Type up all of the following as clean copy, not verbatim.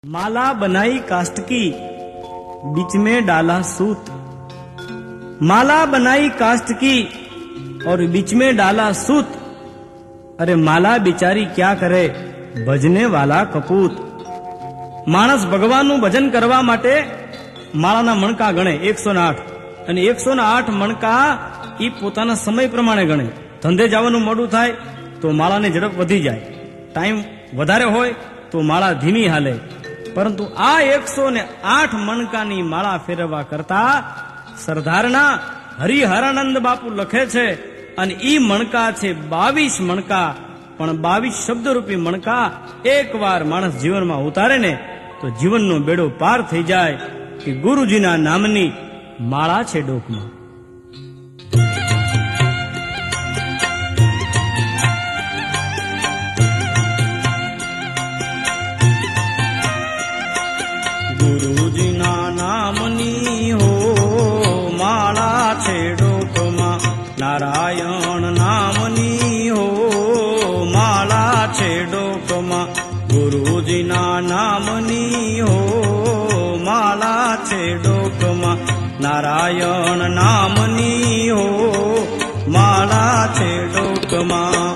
माला बनाई काष्ठ की, बीच में डाला सूत। माला बनाई काष्ठ की और बीच में डाला सूत। अरे माला बिचारी क्या करे, भजने वाला कपूत। माणस भगवानનું ભજન કરવા માટે માળાના મણકા ગણે 108 અને 108 મણકા ઈ પોતાના સમય પ્રમાણે ગણે. ધંધે જવાનું મોડું થાય તો માળાની ઝડપ વધી જાય, ટાઈમ વધારે હોય તો માળા ધીમી હાલે. પરંતુ આ 108 મણકાની માળા ફેરવવા કરતા સરદારના હરિહરાનંદ બાપુ લખે છે અને ઈ મણકા છે 22 મણકા. પણ 22 શબ્દરૂપી મણકા એકવાર માણસ જીવનમાં ઉતારે ને તો જીવનનો બેડો પાર થઈ જાય કે ગુરુજીના નામની માળા છે ડોકમાં. ગુરુજીના નામની હો માળા છે ડોકમાં, નારાયણ નામની હો માળા છે ડોકમાં. ગુરુજીના નામની હો માળા છે ડોકમાં, નારાયણ નામની હો માળા છે ડોકમાં.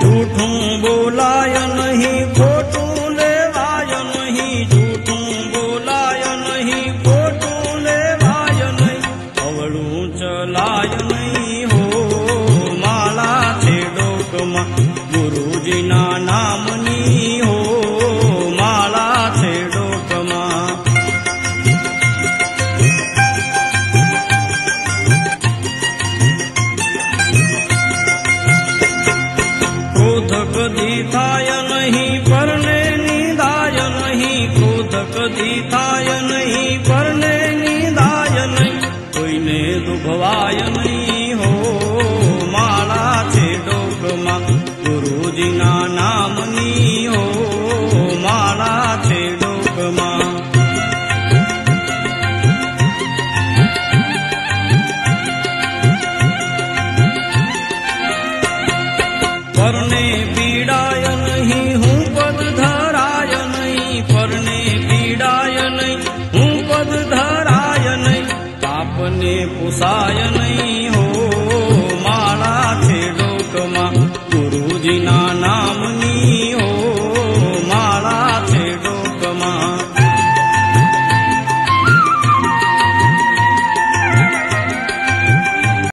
જૂઠું બોલાય નહીં, ખોટું લેવાય નહીં. જૂઠું બોલાય નહીં, ખોટું લેવાય નહીં. અવળું ચલાય નહીં હો માળા છે ડોકમાં. ગુરુજીના નામની હો માળા છે ડોકમાં. ક્રોધ કદી થાય નહીં, પરને નિંદાય નહીં. ક્રોધ કદી થાય નહીં, પરને નિંદાય નહીં. કોઈને દુભવાય નહીં હો માળા છે ડોકમાં. ગુરુજીના નામની હો માળા છે ડોકમાં. પરને પીડાય નહીં, હું પદ ધરાય નહીં. પરને પીડાય નહીં, હું પદ ધરાય નહીં. પાપને પોસાય નહીં